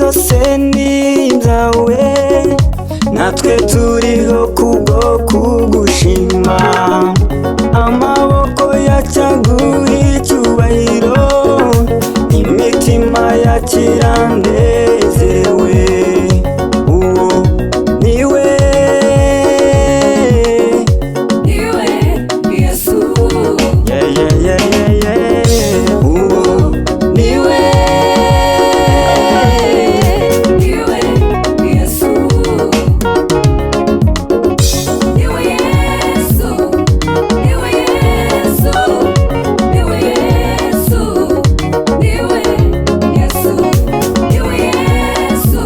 byose ni ibyawe, natwe turiho kubwo kugushima. Amaboko yacu aguha icyubahiro, imitima yacu iranezerewe. Uwo niwe Yesu. Uwo niwe Yesu. Niwe Yesu. Niwe Yesu. Niwe Yesu. Niwe Yesu. Niwe Yesu.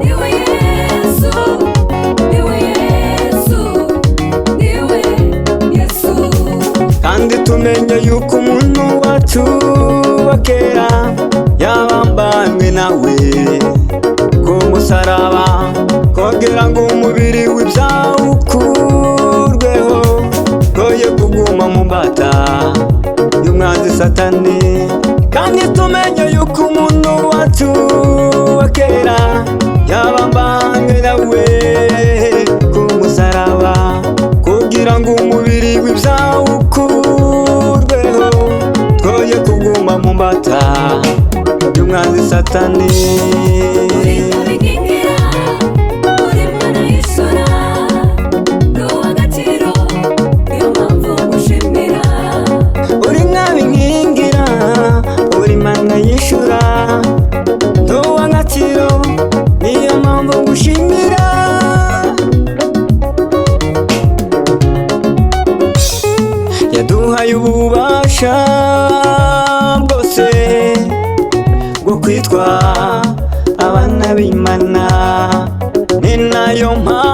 Niwe Yesu. Niwe Yesu. Niwe Yesu. kandi tumenye yuko umuntu wacu wa kera yabambanywe nawe ku musaraba, kugira ngo umubiri w'ibyaha ukurweho, twoye kuguma mu mbata y'umwanzi Satani. Kandi tumenye yuko umuntu wacu wa kera yabambanywe nawe ku musaraba, kugira ngo umubiri w'ibyaha ukurweho, twoye kuguma mu mbata y'umwanzi Satani. Uri nyabigingira, uri Mana y'ishura, ni uw'agaciro, niyo mpamvu ngushimira. Uri nk'abinkingira, uri Mana y'ishura, ndi uw'agaciro, niyo mpamvu ngushimira. Yaduhaye ububasha bwose bwo kwitwa abana b'Imana, ni nayo mpamvu